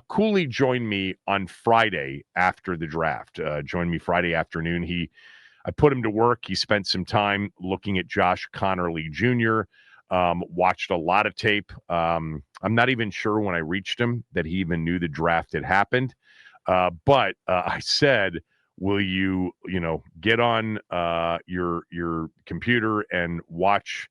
Cooley joined me on Friday after the draft. Joined me Friday afternoon. I put him to work. He spent some time looking at Josh Conerly Jr., watched a lot of tape. I'm not even sure when I reached him that he even knew the draft had happened. But I said, will you get on your computer and watch,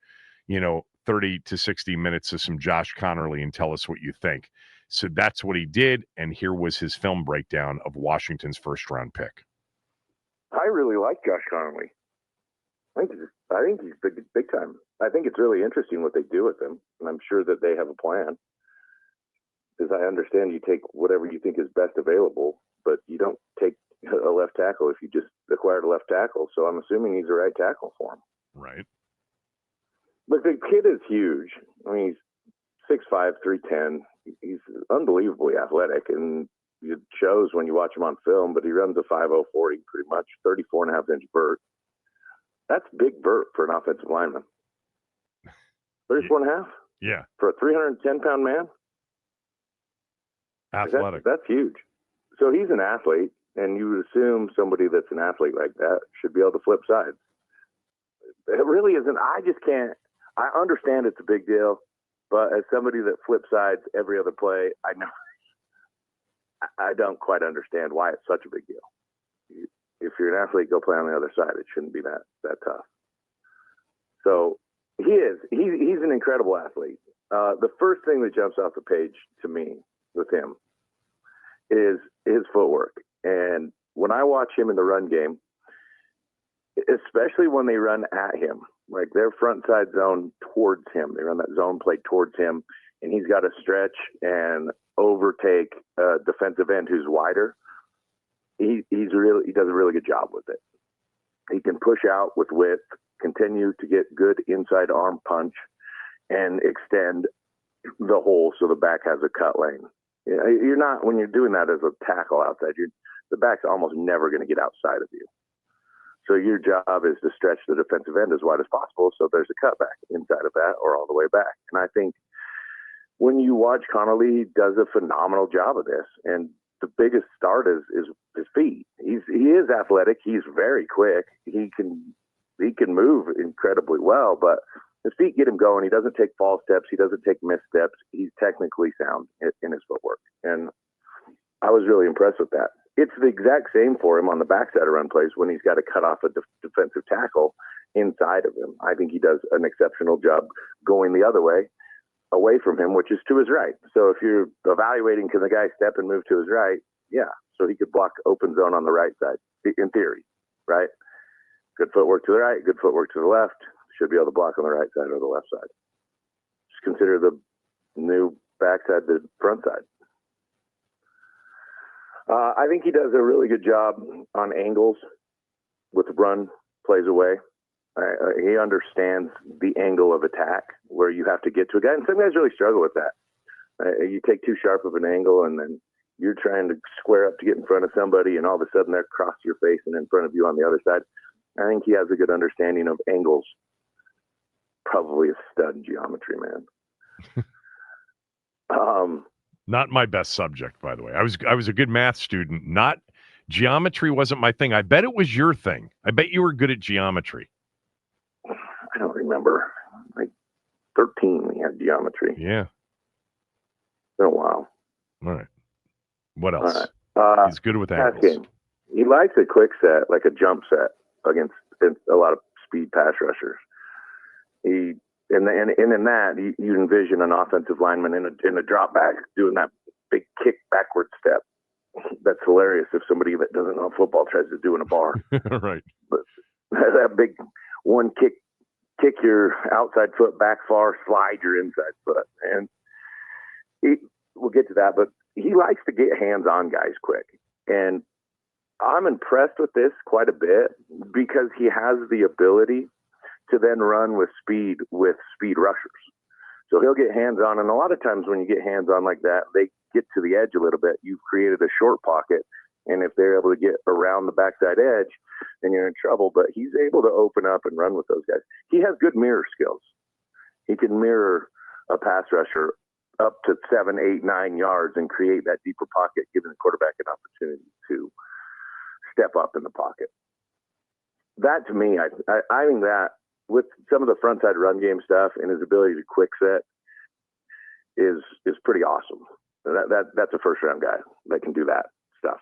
30 to 60 minutes of some Josh Conerly and tell us what you think. So that's what he did, and here was his film breakdown of Washington's first-round pick. I really like Josh Conerly. I think he's big time. I think it's really interesting what they do with him, and I'm sure that they have a plan. Because I understand you take whatever you think is best available, but you don't take a left tackle if you just acquired a left tackle. So I'm assuming he's the right tackle for him. Right. Look, the kid is huge. I mean, he's 6'5", 310. He's unbelievably athletic, and it shows when you watch him on film, but he runs a 5.0 40 pretty much, 34.5-inch vert. That's big vert for an offensive lineman. 34.5? Yeah. For a 310-pound man? Athletic. That's huge. So he's an athlete, and you would assume somebody that's an athlete like that should be able to flip sides. It really isn't. I just can't. I understand it's a big deal, but as somebody that flips sides every other play, I don't quite understand why it's such a big deal. If you're an athlete, go play on the other side. It shouldn't be that tough. So he's an incredible athlete. The first thing that jumps off the page to me with him is his footwork. And when I watch him in the run game, especially when they run at him, like their front side zone towards him, they run that zone play towards him, and he's got to stretch and overtake a defensive end who's wider. He does a really good job with it. He can push out with width, continue to get good inside arm punch, and extend the hole so the back has a cut lane. You're not, when you're doing that as a tackle outside, the back's almost never going to get outside of you. So your job is to stretch the defensive end as wide as possible so there's a cutback inside of that or all the way back. And I think when you watch Conerly, he does a phenomenal job of this. And the biggest start is his feet. He is athletic. He's very quick. He can move incredibly well, but his feet get him going. He doesn't take false steps. He doesn't take missteps. He's technically sound in his footwork. And I was really impressed with that. It's the exact same for him on the backside of run plays when he's got to cut off a defensive tackle inside of him. I think he does an exceptional job going the other way, away from him, which is to his right. So if you're evaluating, can the guy step and move to his right? Yeah. So he could block open zone on the right side, in theory, right? Good footwork to the right, good footwork to the left. Should be able to block on the right side or the left side. Just consider the new backside, the front side. I think he does a really good job on angles with the run plays away. He understands the angle of attack where you have to get to a guy. And some guys really struggle with that. You take too sharp of an angle and then you're trying to square up to get in front of somebody and all of a sudden they're across your face and in front of you on the other side. I think he has a good understanding of angles. Probably a stud in geometry, man. Not my best subject, by the way. I was a good math student. Not geometry wasn't my thing. I bet it was your thing. I bet you were good at geometry. I don't remember. Like 13, we had geometry. Yeah. It's been a while. All right. What else? He's good with pass angles. game. He likes a quick set, like a jump set against a lot of speed pass rushers. And in that, you envision an offensive lineman in a drop back doing that big kick backward step. That's hilarious if somebody that doesn't know football tries to do in a bar. Right. But that big one kick your outside foot back far, slide your inside foot. And we'll get to that, but he likes to get hands on guys quick. And I'm impressed with this quite a bit because he has the ability to then run with speed rushers. So he'll get hands on. And a lot of times when you get hands on like that, they get to the edge a little bit. You've created a short pocket. And if they're able to get around the backside edge, then you're in trouble. But he's able to open up and run with those guys. He has good mirror skills. He can mirror a pass rusher up to 7, 8, 9 yards and create that deeper pocket, giving the quarterback an opportunity to step up in the pocket. That, to me, I think that with some of the frontside run game stuff and his ability to quick set is pretty awesome. That's a first-round guy that can do that stuff.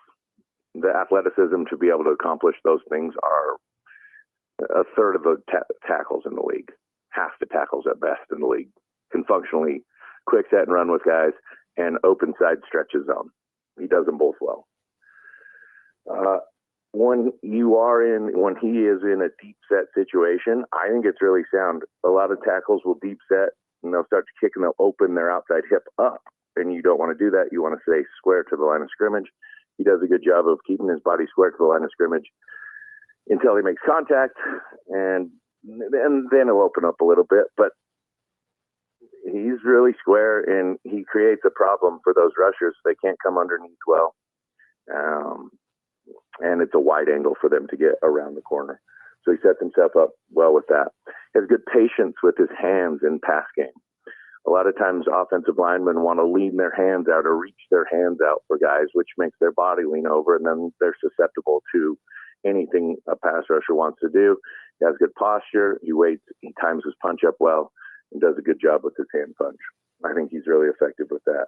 The athleticism to be able to accomplish those things are a third of the tackles in the league, half the tackles at best in the league, can functionally quick set and run with guys and open side stretch his zone. He does them both well. When he is in a deep set situation, I think it's really sound. A lot of tackles will deep set and they'll start to kick and they'll open their outside hip up. And you don't want to do that. You want to stay square to the line of scrimmage. He does a good job of keeping his body square to the line of scrimmage until he makes contact, and then he'll open up a little bit. But he's really square, and he creates a problem for those rushers. They can't come underneath well, and it's a wide angle for them to get around the corner. So he sets himself up well with that. He has good patience with his hands in pass game. A lot of times offensive linemen want to lean their hands out or reach their hands out for guys, which makes their body lean over, and then they're susceptible to anything a pass rusher wants to do. He has good posture. He waits. He times his punch up well and does a good job with his hand punch. I think he's really effective with that.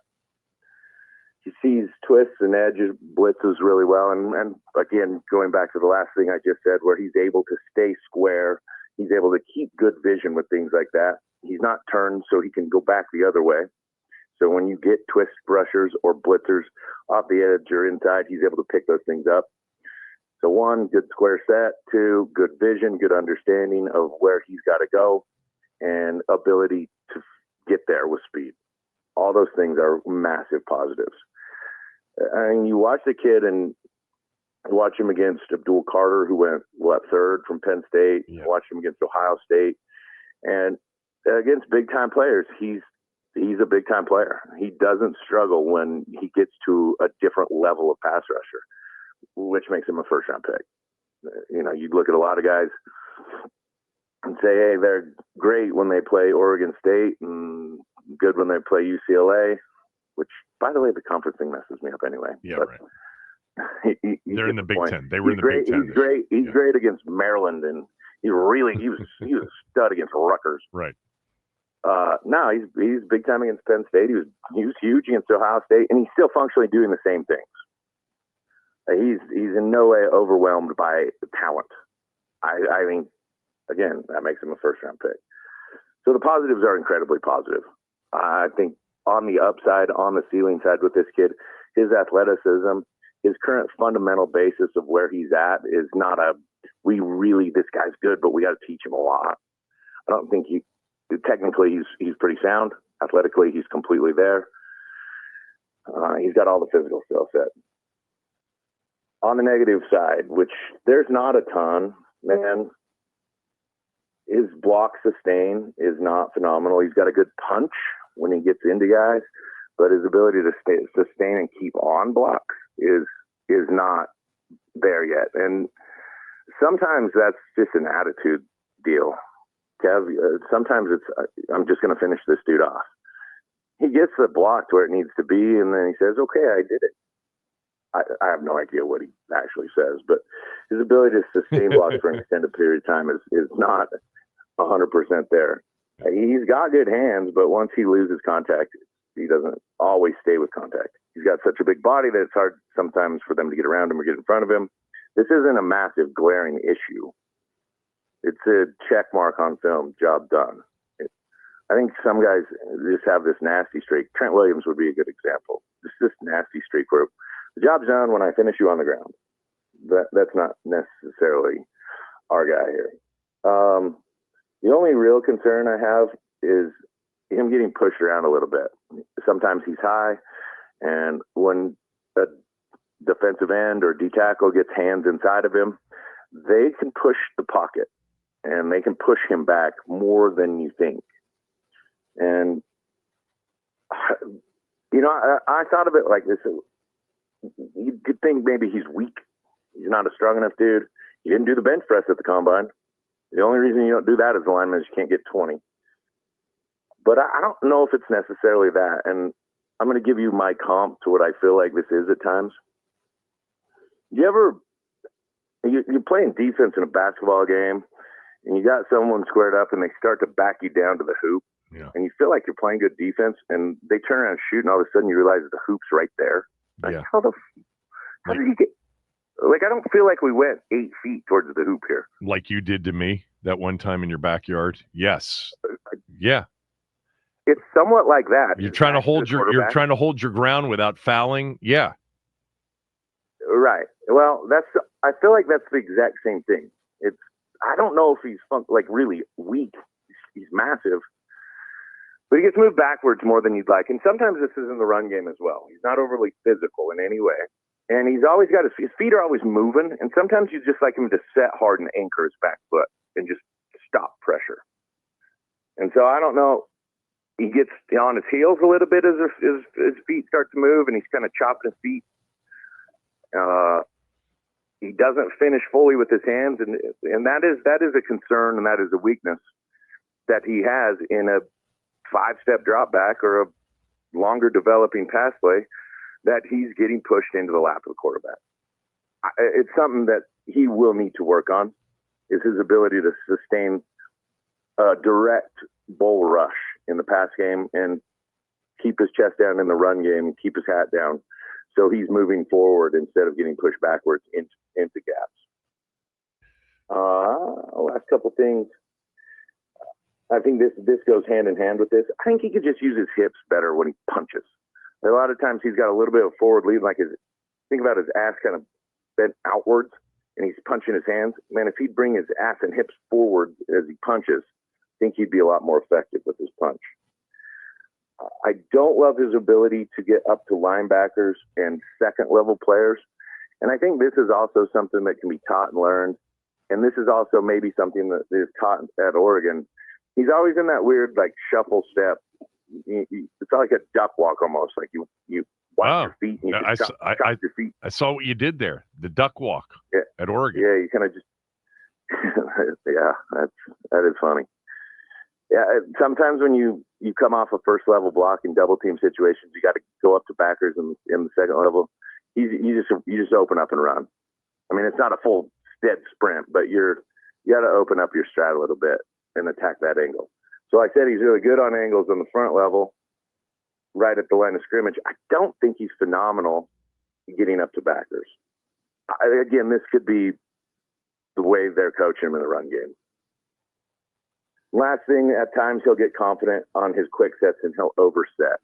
He sees twists and edges, blitzes really well. And again, going back to the last thing I just said, where he's able to stay square, he's able to keep good vision with things like that. He's not turned, so he can go back the other way. So when you get twist rushers or blitzers off the edge or inside, he's able to pick those things up. So 1, good square set. 2, good vision, good understanding of where he's got to go, and ability to get there with speed. All those things are massive positives. I mean, you watch the kid and watch him against Abdul Carter, who went, third from Penn State. Yeah. Watch him against Ohio State. And against big-time players, he's a big-time player. He doesn't struggle when he gets to a different level of pass rusher, which makes him a first-round pick. You know, you'd look at a lot of guys and say, hey, they're great when they play Oregon State and good when they play UCLA, which, by the way, the conference thing messes me up anyway. Yeah, but right. They're in the Big Ten. They were in the Big Ten. He's great. He's great against Maryland, and he was a stud against Rutgers. Right. No, he's big time against Penn State. He was huge against Ohio State, and he's still functionally doing the same things. He's in no way overwhelmed by talent. I mean, again, that makes him a first-round pick. So the positives are incredibly positive. I think on the upside, on the ceiling side with this kid, his athleticism, his current fundamental basis of where he's at is not this guy's good, but we got to teach him a lot. I don't think technically he's pretty sound. Athletically, he's completely there. He's got all the physical skill set. On the negative side, which there's not a ton, man, his block sustain is not phenomenal. He's got a good punch when he gets into guys, but his ability to sustain and keep on blocks is not there yet. And sometimes that's just an attitude deal. Kev, sometimes it's, I'm just going to finish this dude off. He gets the block to where it needs to be, and then he says, okay, I did it. I have no idea what he actually says, but his ability to sustain blocks for an extended period of time is not 100% there. He's got good hands, but once he loses contact, he doesn't always stay with contact. He's got such a big body that it's hard sometimes for them to get around him or get in front of him. This isn't a massive glaring issue. It's a check mark on film, job done. I think some guys just have this nasty streak. Trent Williams would be a good example. It's this nasty streak where the job's done when I finish you on the ground. That's not necessarily our guy here. The only real concern I have is him getting pushed around a little bit. Sometimes he's high, and when a defensive end or D-tackle gets hands inside of him, they can push the pocket, and they can push him back more than you think. And, you know, I thought of it like this. You could think maybe he's weak. He's not a strong enough dude. He didn't do the bench press at the combine. The only reason you don't do that as a lineman is you can't get 20. But I don't know if it's necessarily that. And I'm going to give you my comp to what I feel like this is at times. You're playing defense in a basketball game, and you got someone squared up, and they start to back you down to the hoop, and you feel like you're playing good defense, and they turn around and shoot, and all of a sudden you realize the hoop's right there. Like, how did he get? Like, I don't feel like we went 8 feet towards the hoop here. Like you did to me that one time in your backyard. Yes. Yeah. It's somewhat like that. You're trying to hold your ground without fouling. Yeah. Right. Well, I feel like that's the exact same thing. I don't know if he's really weak. He's massive, but he gets moved backwards more than you'd like. And sometimes this is in the run game as well. He's not overly physical in any way. And he's always got his feet are always moving. And sometimes you just like him to set hard and anchor his back foot and just stop pressure. And so I don't know. He gets on his heels a little bit as his feet start to move, and he's kind of chopping his feet. He doesn't finish fully with his hands, and that is a concern, and that is a weakness that he has in a 5-step drop back or a longer developing pass play, that he's getting pushed into the lap of the quarterback. It's something that he will need to work on, is his ability to sustain a direct bull rush in the pass game and keep his chest down in the run game and keep his hat down, so he's moving forward instead of getting pushed backwards into gaps. Last couple things. I think this goes hand in hand with this. I think he could just use his hips better when he punches. A lot of times he's got a little bit of forward lead, think about his ass kind of bent outwards, and he's punching his hands. Man, if he'd bring his ass and hips forward as he punches, I think he'd be a lot more effective with his punch. I don't love his ability to get up to linebackers and second-level players. And I think this is also something that can be taught and learned. And this is also maybe something that is taught at Oregon. He's always in that weird, shuffle step. It's like a duck walk almost. Like you watch your feet and you just chop your feet. I saw what you did there, the duck walk at Oregon. Yeah, you kind of just – yeah, that is funny. Yeah, sometimes when you come off a first-level block in double-team situations, you got to go up to backers in the second level. You just open up and run. I mean, it's not a full dead sprint, but you got to open up your strat a little bit and attack that angle. So I said he's really good on angles on the front level, right at the line of scrimmage. I don't think he's phenomenal getting up to backers. Again, this could be the way they're coaching him in the run game. Last thing, at times he'll get confident on his quick sets and he'll overset.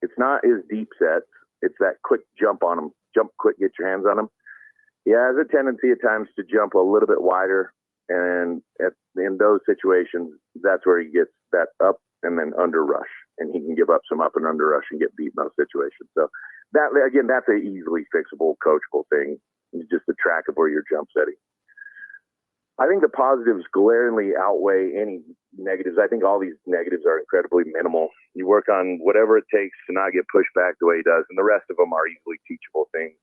It's not his deep sets. It's that quick jump on him. Jump quick, get your hands on him. He has a tendency at times to jump a little bit wider. And in those situations, that's where he gets that up and then under rush. And he can give up some up and under rush and get beat in those situations. So that's an easily fixable, coachable thing. It's just the track of where you're jump setting. I think the positives glaringly outweigh any negatives. I think all these negatives are incredibly minimal. You work on whatever it takes to not get pushed back the way he does, and the rest of them are easily teachable things.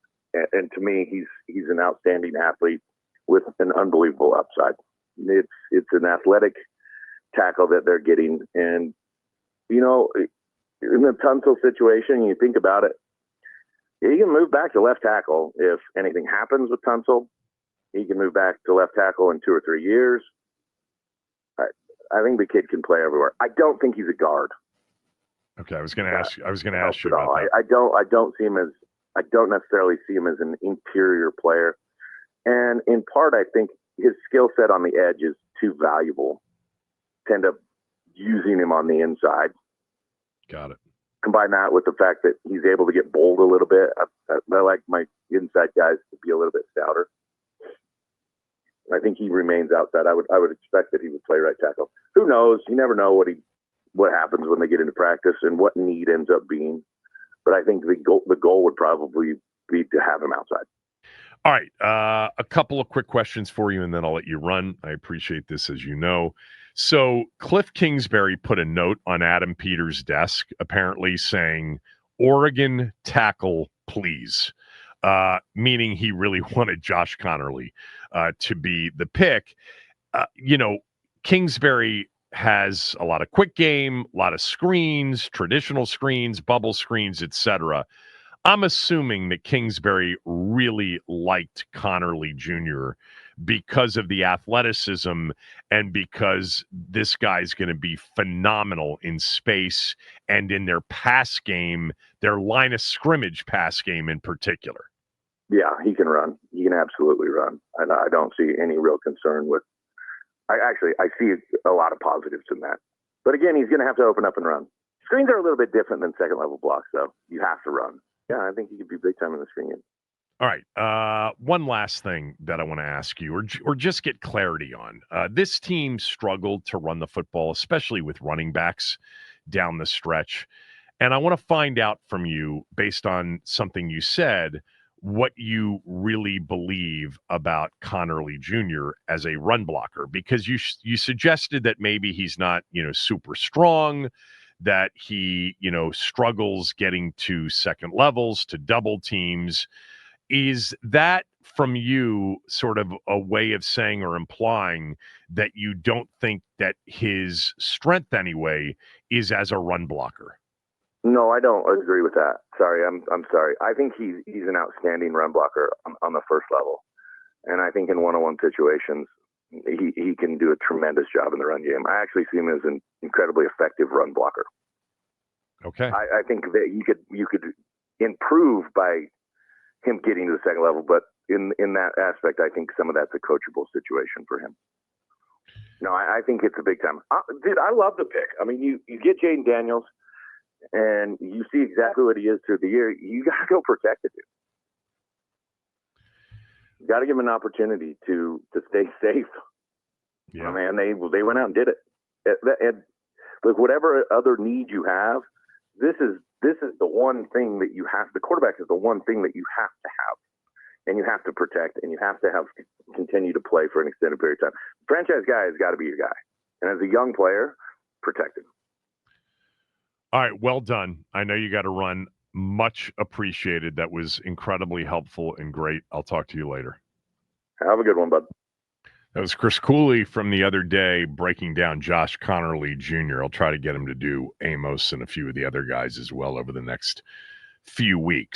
And to me, he's an outstanding athlete with an unbelievable upside. It's an athletic tackle that they're getting. And, in the Tunsil situation, you think about it, he can move back to left tackle if anything happens with Tunsil. He can move back to left tackle in 2 or 3 years. I think the kid can play everywhere. I don't think he's a guard. Okay, I was going to ask you about that. I don't necessarily see him as an interior player. And in part, I think his skill set on the edge is too valuable to end up using him on the inside. Got it. Combine that with the fact that he's able to get bold a little bit. I like my inside guys to be a little bit stouter. I think he remains outside. I would expect that he would play right tackle. Who knows? You never know what happens when they get into practice and what need ends up being. But I think the goal would probably be to have him outside. All right. A couple of quick questions for you, and then I'll let you run. I appreciate this, as you know. So Cliff Kingsbury put a note on Adam Peters' desk, apparently saying, "Oregon tackle, please," meaning he really wanted Josh Conerly to be the pick. Kingsbury has a lot of quick game, a lot of screens, traditional screens, bubble screens, etc. I'm assuming that Kingsbury really liked Conerly Jr. because of the athleticism and because this guy's going to be phenomenal in space and in their pass game, their line of scrimmage pass game in particular. Yeah, he can run. He can absolutely run. And I don't see any real concern with I see a lot of positives in that. But again, he's going to have to open up and run. Screens are a little bit different than second level blocks, though. You have to run. Yeah, I think he could be big time in the screen game. All right. One last thing that I want to ask you, or just get clarity on. This team struggled to run the football, especially with running backs down the stretch. And I want to find out from you, based on something you said, what you really believe about Conerly Jr. as a run blocker, because you suggested that maybe he's not, super strong, that he, struggles getting to second levels, to double teams. Is that from you sort of a way of saying or implying that you don't think that his strength anyway is as a run blocker? No, I don't agree with that. Sorry, I'm sorry. I think he's an outstanding run blocker on the first level, and I think in one-on-one situations he can do a tremendous job in the run game. I actually see him as an incredibly effective run blocker. Okay. I think that you could improve by him getting to the second level, but in that aspect, I think some of that's a coachable situation for him. No, I think it's a big time. Dude, I love the pick. I mean, you get Jaden Daniels, and you see exactly what he is through the year. You got to go protect it, dude. You got to give him an opportunity to stay safe. Yeah, man, they went out and did it. And look, whatever other need you have, this is the one thing that you have. The quarterback is the one thing that you have to have, and you have to protect, and you have to continue to play for an extended period of time. Franchise guy has got to be your guy, and as a young player, protect him. All right, well done. I know you got to run. Much appreciated. That was incredibly helpful and great. I'll talk to you later. Have a good one, bud. That was Chris Cooley from the other day breaking down Josh Conerly Jr. I'll try to get him to do Amos and a few of the other guys as well over the next few weeks.